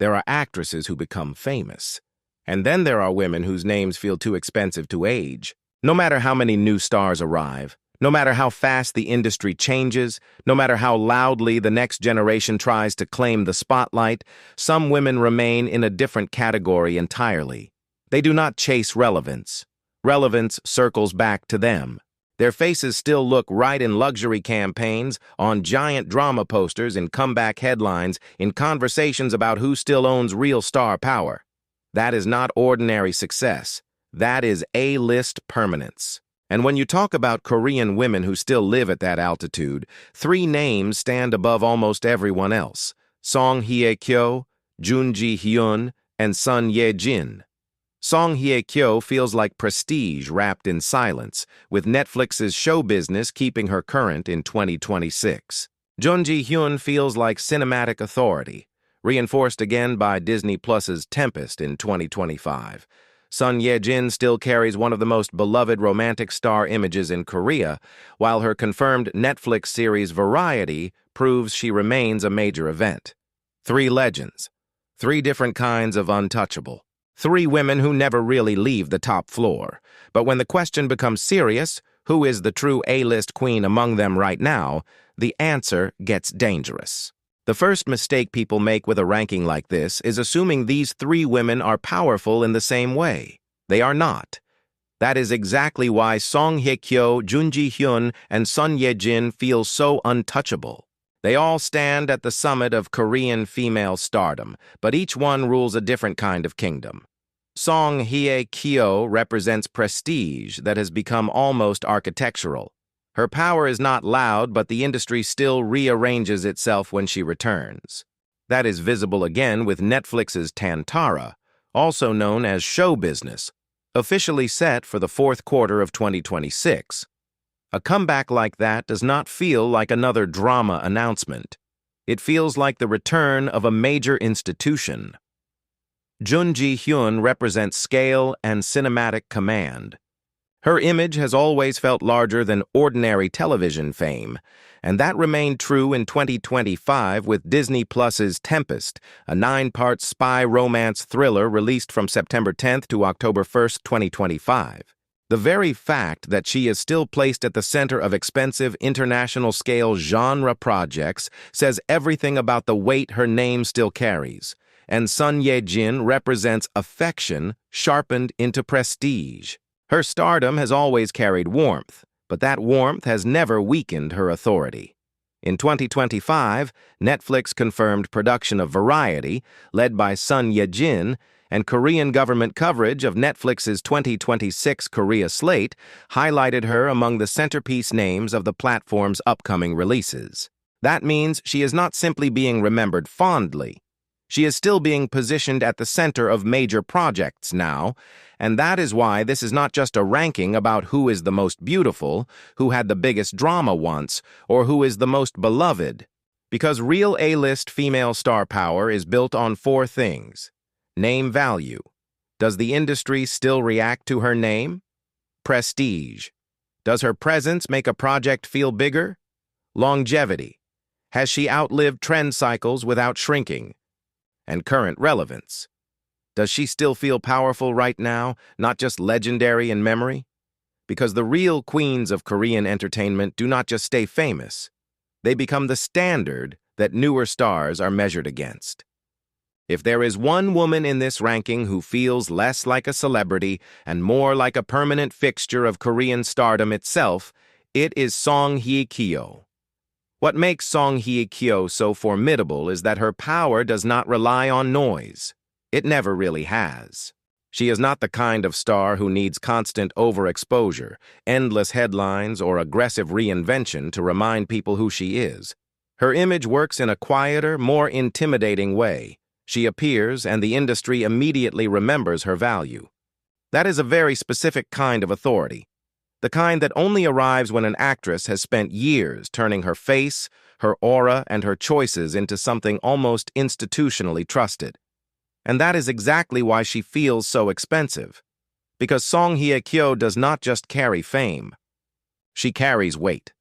There are actresses who become famous. And then there are women whose names feel too expensive to age. No matter how many new stars arrive, no matter how fast the industry changes, no matter how loudly the next generation tries to claim the spotlight, some women remain in a different category entirely. They do not chase relevance. Relevance circles back to them. Their faces still look right in luxury campaigns, on giant drama posters, in comeback headlines, in conversations about who still owns real star power. That is not ordinary success. That is A-list permanence. And when you talk about Korean women who still live at that altitude, three names stand above almost everyone else: Song Hye Kyo, Jun Ji Hyun, and Son Ye Jin. Song Hye Kyo feels like prestige wrapped in silence, with Netflix's show business keeping her current in 2026. Jun Ji Hyun feels like cinematic authority, reinforced again by Disney Plus's Tempest in 2025. Son Ye Jin still carries one of the most beloved romantic star images in Korea, while her confirmed Netflix series Variety proves she remains a major event. Three legends. Three different kinds of untouchable. Three women who never really leave the top floor. But when the question becomes serious, who is the true A-list queen among them right now, the answer gets dangerous. The first mistake people make with a ranking like this is assuming these three women are powerful in the same way. They are not. That is exactly why Song Hye Kyo, Jun Ji Hyun, and Son Ye Jin feel so untouchable. They all stand at the summit of Korean female stardom, but each one rules a different kind of kingdom. Song Hye Kyo represents prestige that has become almost architectural. Her power is not loud, but the industry still rearranges itself when she returns. That is visible again with Netflix's Tantara, also known as Show Business, officially set for the fourth quarter of 2026. A comeback like that does not feel like another drama announcement. It feels like the return of a major institution. Jun Ji Hyun represents scale and cinematic command. Her image has always felt larger than ordinary television fame, and that remained true in 2025 with Disney Plus's Tempest, a 9-part spy romance thriller released from September 10th to October 1st, 2025. The very fact that she is still placed at the center of expensive international-scale genre projects says everything about the weight her name still carries. And Son Ye Jin represents affection sharpened into prestige. Her stardom has always carried warmth, but that warmth has never weakened her authority. In 2025, Netflix confirmed production of Variety, led by Son Ye Jin, and Korean government coverage of Netflix's 2026 Korea slate highlighted her among the centerpiece names of the platform's upcoming releases. That means she is not simply being remembered fondly. She is still being positioned at the center of major projects now, and that is why this is not just a ranking about who is the most beautiful, who had the biggest drama once, or who is the most beloved. Because real A-list female star power is built on four things. Name value. Does the industry still react to her name? Prestige. Does her presence make a project feel bigger? Longevity. Has she outlived trend cycles without shrinking? And current relevance. Does she still feel powerful right now, not just legendary in memory? Because the real queens of Korean entertainment do not just stay famous. They become the standard that newer stars are measured against. If there is one woman in this ranking who feels less like a celebrity and more like a permanent fixture of Korean stardom itself, it is Song Hye Kyo. What makes Song Hye Kyo so formidable is that her power does not rely on noise. It never really has. She is not the kind of star who needs constant overexposure, endless headlines, or aggressive reinvention to remind people who she is. Her image works in a quieter, more intimidating way. She appears, and the industry immediately remembers her value. That is a very specific kind of authority. The kind that only arrives when an actress has spent years turning her face, her aura, and her choices into something almost institutionally trusted. And that is exactly why she feels so expensive. Because Song Hye Kyo does not just carry fame. She carries weight.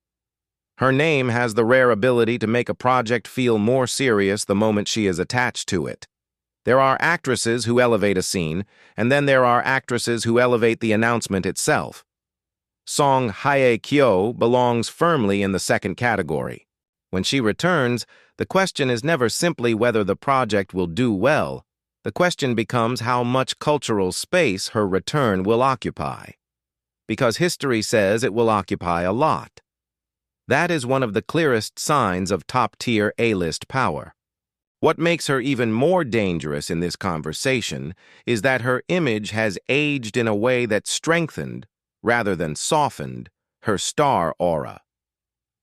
Her name has the rare ability to make a project feel more serious the moment she is attached to it. There are actresses who elevate a scene, and then there are actresses who elevate the announcement itself. Song Hye Kyo belongs firmly in the second category. When she returns, the question is never simply whether the project will do well. The question becomes how much cultural space her return will occupy. Because history says it will occupy a lot. That is one of the clearest signs of top-tier A-list power. What makes her even more dangerous in this conversation is that her image has aged in a way that strengthened, rather than softened, her star aura.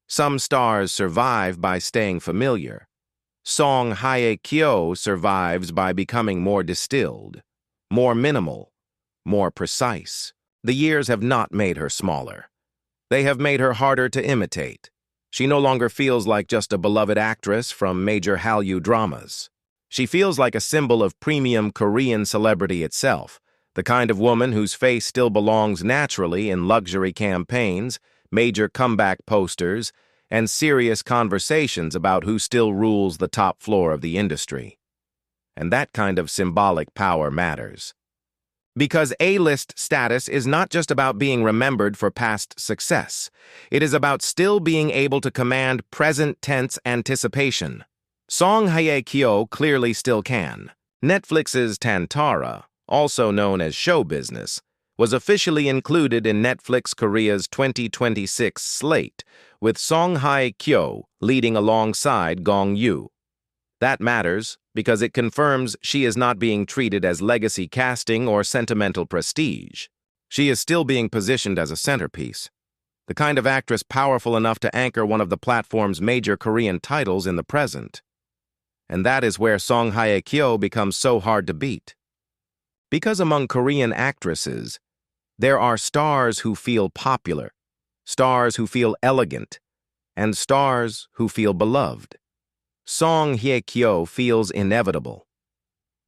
Some stars survive by staying familiar. Song Hye Kyo survives by becoming more distilled, more minimal, more precise. The years have not made her smaller. They have made her harder to imitate. She no longer feels like just a beloved actress from major Hallyu dramas. She feels like a symbol of premium Korean celebrity itself, the kind of woman whose face still belongs naturally in luxury campaigns, major comeback posters, and serious conversations about who still rules the top floor of the industry. And that kind of symbolic power matters. Because A-list status is not just about being remembered for past success. It is about still being able to command present-tense anticipation. Song Hye Kyo clearly still can. Netflix's Tantara, also known as Show Business, was officially included in Netflix Korea's 2026 slate, with Song Hye Kyo leading alongside Gong Yoo. That matters because it confirms she is not being treated as legacy casting or sentimental prestige. She is still being positioned as a centerpiece, the kind of actress powerful enough to anchor one of the platform's major Korean titles in the present. And that is where Song Hye Kyo becomes so hard to beat. Because among Korean actresses, there are stars who feel popular, stars who feel elegant, and stars who feel beloved. Song Hye Kyo feels inevitable.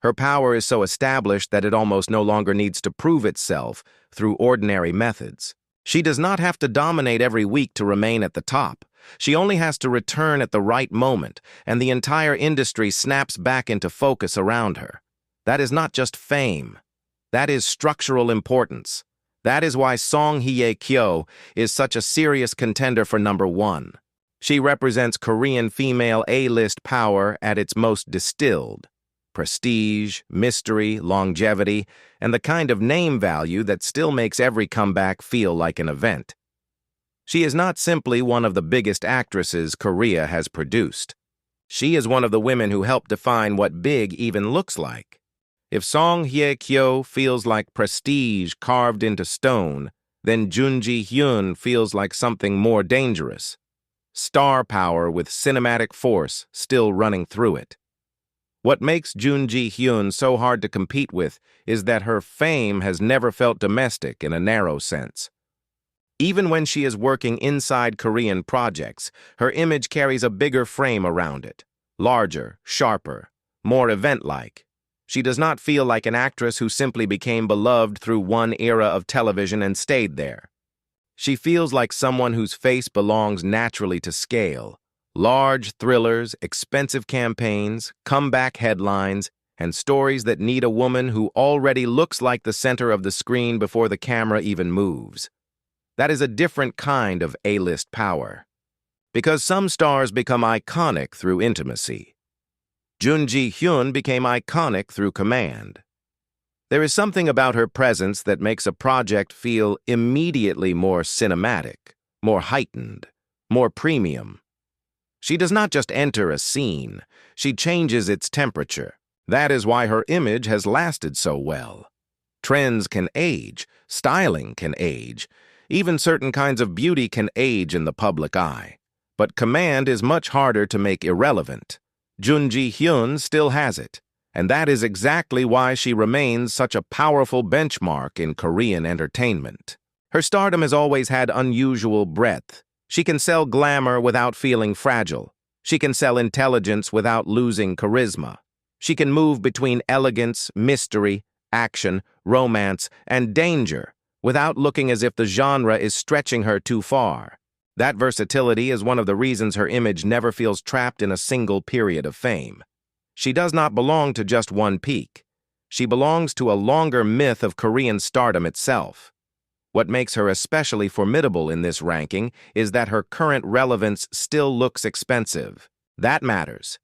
Her power is so established that it almost no longer needs to prove itself through ordinary methods. She does not have to dominate every week to remain at the top. She only has to return at the right moment, and the entire industry snaps back into focus around her. That is not just fame. That is structural importance. That is why Song Hye Kyo is such a serious contender for #1. She represents Korean female A-list power at its most distilled. Prestige, mystery, longevity, and the kind of name value that still makes every comeback feel like an event. She is not simply one of the biggest actresses Korea has produced. She is one of the women who helped define what big even looks like. If Song Hye Kyo feels like prestige carved into stone, then Jun Ji Hyun feels like something more dangerous. Star power with cinematic force still running through it. What makes Jun Ji Hyun so hard to compete with is that her fame has never felt domestic in a narrow sense. Even when she is working inside Korean projects, her image carries a bigger frame around it. Larger, sharper, more event-like. She does not feel like an actress who simply became beloved through one era of television and stayed there. She feels like someone whose face belongs naturally to scale. Large thrillers, expensive campaigns, comeback headlines, and stories that need a woman who already looks like the center of the screen before the camera even moves. That is a different kind of A-list power. Because some stars become iconic through intimacy. Jun Ji Hyun became iconic through command. There is something about her presence that makes a project feel immediately more cinematic, more heightened, more premium. She does not just enter a scene, she changes its temperature. That is why her image has lasted so well. Trends can age, styling can age, even certain kinds of beauty can age in the public eye. But command is much harder to make irrelevant. Jun Ji Hyun still has it. And that is exactly why she remains such a powerful benchmark in Korean entertainment. Her stardom has always had unusual breadth. She can sell glamour without feeling fragile. She can sell intelligence without losing charisma. She can move between elegance, mystery, action, romance, and danger without looking as if the genre is stretching her too far. That versatility is one of the reasons her image never feels trapped in a single period of fame. She does not belong to just one peak. She belongs to a longer myth of Korean stardom itself. What makes her especially formidable in this ranking is that her current relevance still looks expensive. That matters,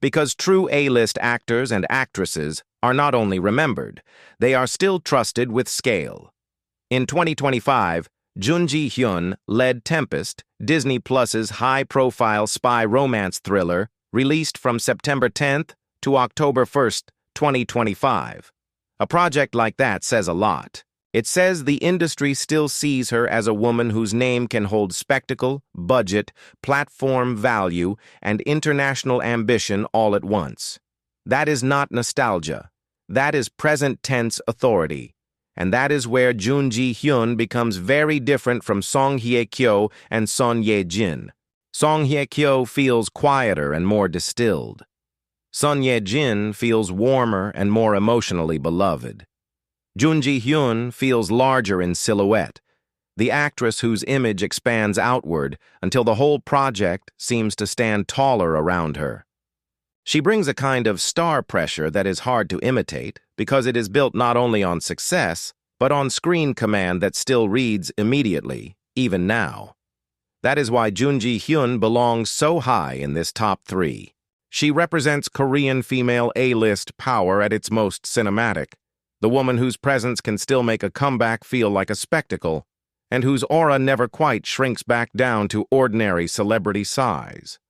because true A-list actors and actresses are not only remembered, they are still trusted with scale. In 2025, Jun Ji Hyun led Tempest, Disney Plus's high-profile spy romance thriller, released from September 10th to October 1st, 2025. A project like that says a lot. It says the industry still sees her as a woman whose name can hold spectacle, budget, platform value, and international ambition all at once. That is not nostalgia. That is present-tense authority. And that is where Jun Ji Hyun becomes very different from Song Hye Kyo and Son Ye Jin. Song Hye Kyo feels quieter and more distilled. Son Ye Jin feels warmer and more emotionally beloved. Jun Ji Hyun feels larger in silhouette, the actress whose image expands outward until the whole project seems to stand taller around her. She brings a kind of star pressure that is hard to imitate because it is built not only on success, but on screen command that still reads immediately, even now. That is why Jun Ji Hyun belongs so high in this top 3. She represents Korean female A-list power at its most cinematic, the woman whose presence can still make a comeback feel like a spectacle, and whose aura never quite shrinks back down to ordinary celebrity size.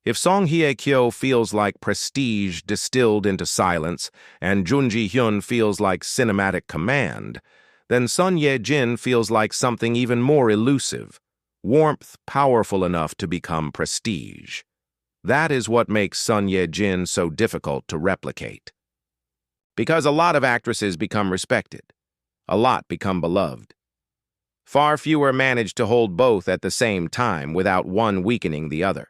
If Song Hye Kyo feels like prestige distilled into silence, and Jun Ji Hyun feels like cinematic command, then Son Ye Jin feels like something even more elusive, warmth powerful enough to become prestige. That is what makes Son Ye Jin so difficult to replicate. Because a lot of actresses become respected, a lot become beloved. Far fewer manage to hold both at the same time without one weakening the other.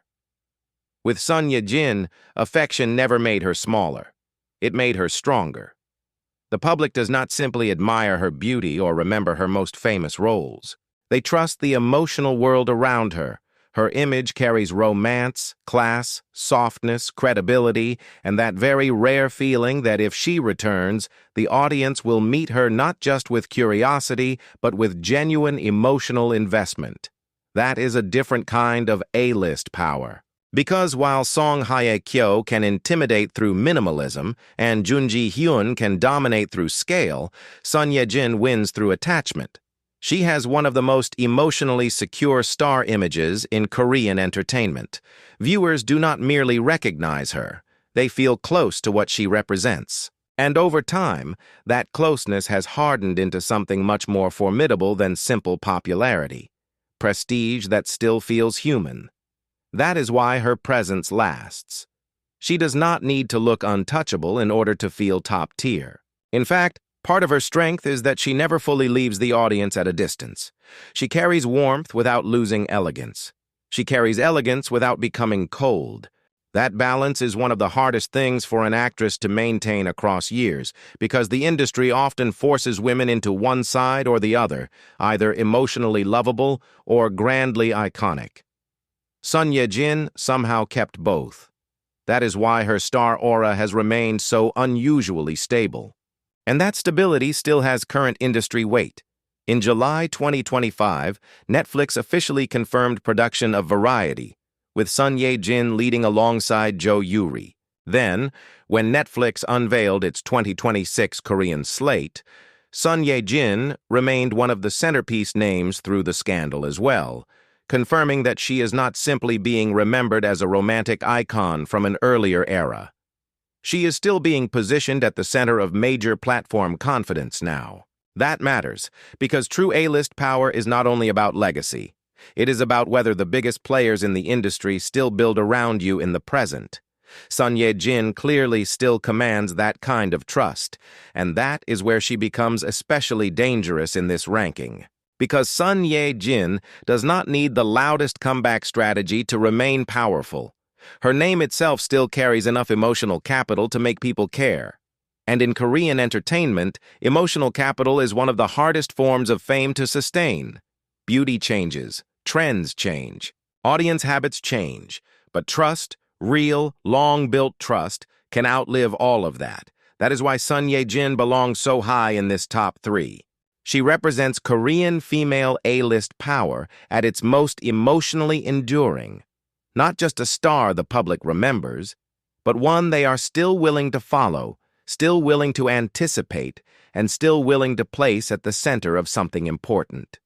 With Son Ye Jin, affection never made her smaller. It made her stronger. The public does not simply admire her beauty or remember her most famous roles. They trust the emotional world around her. Her image carries romance, class, softness, credibility, and that very rare feeling that if she returns, the audience will meet her not just with curiosity, but with genuine emotional investment. That is a different kind of A-list power. Because while Song Hye Kyo can intimidate through minimalism and Jun Ji Hyun can dominate through scale, Son Ye Jin wins through attachment. She has one of the most emotionally secure star images in Korean entertainment. Viewers do not merely recognize her, they feel close to what she represents. And over time, that closeness has hardened into something much more formidable than simple popularity. Prestige that still feels human. That is why her presence lasts. She does not need to look untouchable in order to feel top tier. In fact, part of her strength is that she never fully leaves the audience at a distance. She carries warmth without losing elegance. She carries elegance without becoming cold. That balance is one of the hardest things for an actress to maintain across years, because the industry often forces women into one side or the other, either emotionally lovable or grandly iconic. Son Ye Jin somehow kept both. That is why her star aura has remained so unusually stable. And that stability still has current industry weight. In July 2025, Netflix officially confirmed production of Variety, with Son Ye Jin leading alongside Jo Yuri. Then, when Netflix unveiled its 2026 Korean slate, Son Ye Jin remained one of the centerpiece names through the scandal as well, confirming that she is not simply being remembered as a romantic icon from an earlier era. She is still being positioned at the center of major platform confidence now. That matters, because true A-list power is not only about legacy. It is about whether the biggest players in the industry still build around you in the present. Son Ye Jin clearly still commands that kind of trust, and that is where she becomes especially dangerous in this ranking. Because Son Ye Jin does not need the loudest comeback strategy to remain powerful. Her name itself still carries enough emotional capital to make people care. And in Korean entertainment, emotional capital is one of the hardest forms of fame to sustain. Beauty changes, trends change, audience habits change, but trust, real, long-built trust, can outlive all of that. That is why Son Ye Jin belongs so high in this top 3. She represents Korean female A-list power at its most emotionally enduring. Not just a star the public remembers, but one they are still willing to follow, still willing to anticipate, and still willing to place at the center of something important.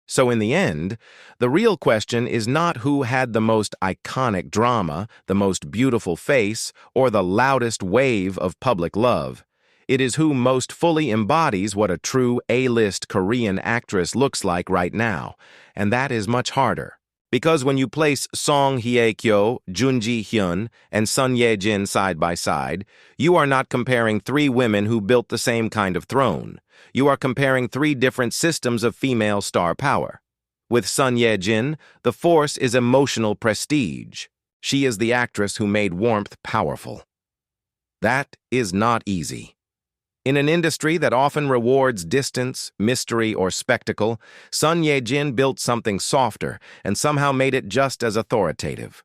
So in the end, the real question is not who had the most iconic drama, the most beautiful face, or the loudest wave of public love. It is who most fully embodies what a true A-list Korean actress looks like right now, and that is much harder. Because when you place Song Hye Kyo, Jun Ji Hyun, and Son Ye Jin side by side, you are not comparing 3 women who built the same kind of throne. You are comparing 3 different systems of female star power. With Son Ye Jin, the force is emotional prestige. She is the actress who made warmth powerful. That is not easy. In an industry that often rewards distance, mystery, or spectacle, Son Ye Jin built something softer and somehow made it just as authoritative.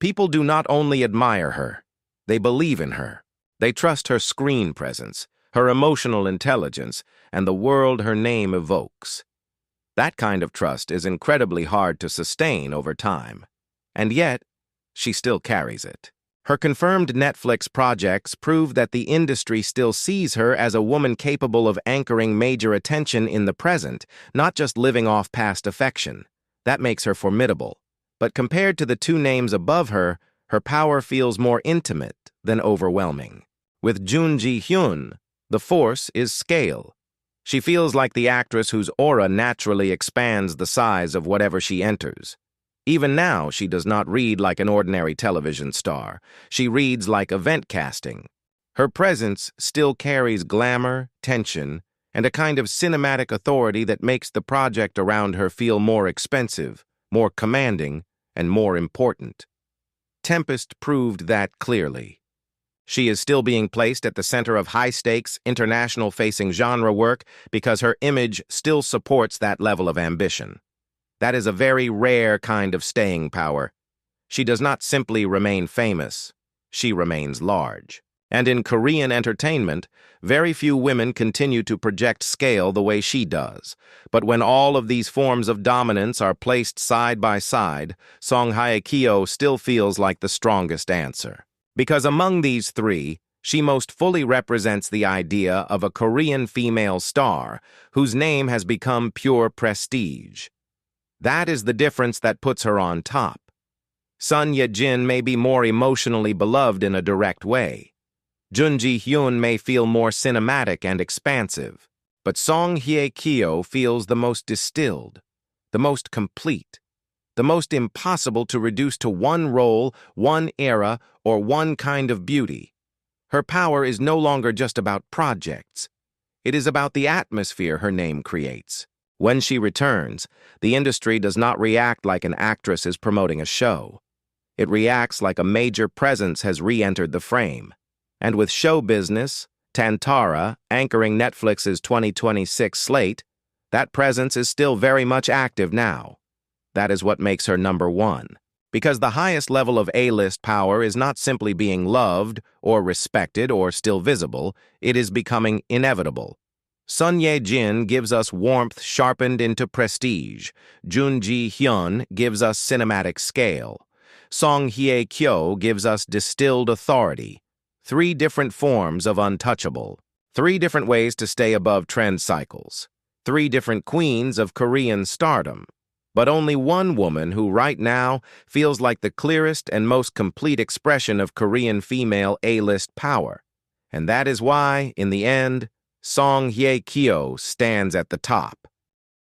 People do not only admire her, they believe in her. They trust her screen presence, her emotional intelligence, and the world her name evokes. That kind of trust is incredibly hard to sustain over time. And yet, she still carries it. Her confirmed Netflix projects prove that the industry still sees her as a woman capable of anchoring major attention in the present, not just living off past affection. That makes her formidable. But compared to the 2 names above her, her power feels more intimate than overwhelming. With Jun Ji Hyun, the force is scale. She feels like the actress whose aura naturally expands the size of whatever she enters. Even now, she does not read like an ordinary television star. She reads like event casting. Her presence still carries glamour, tension, and a kind of cinematic authority that makes the project around her feel more expensive, more commanding, and more important. Tempest proved that clearly. She is still being placed at the center of high-stakes, international-facing genre work because her image still supports that level of ambition. That is a very rare kind of staying power. She does not simply remain famous, she remains large. And in Korean entertainment, very few women continue to project scale the way she does. But when all of these forms of dominance are placed side by side, Song Hye Kyo still feels like the strongest answer. Because among these 3, she most fully represents the idea of a Korean female star whose name has become pure prestige. That is the difference that puts her on top. Son Ye Jin may be more emotionally beloved in a direct way. Jun Ji Hyun may feel more cinematic and expansive. But Song Hye Kyo feels the most distilled, the most complete, the most impossible to reduce to one role, one era, or one kind of beauty. Her power is no longer just about projects. It is about the atmosphere her name creates. When she returns, the industry does not react like an actress is promoting a show. It reacts like a major presence has re-entered the frame. And with show business, Tantara, anchoring Netflix's 2026 slate, that presence is still very much active now. That is what makes her number 1. Because the highest level of A-list power is not simply being loved or respected or still visible, it is becoming inevitable. Son Ye Jin gives us warmth sharpened into prestige. Jun Ji Hyun gives us cinematic scale. Song Hye Kyo gives us distilled authority. 3 different forms of untouchable. 3 different ways to stay above trend cycles. 3 different queens of Korean stardom. But only one woman who right now feels like the clearest and most complete expression of Korean female A-list power. And that is why, in the end, Song Hye Kyo stands at the top.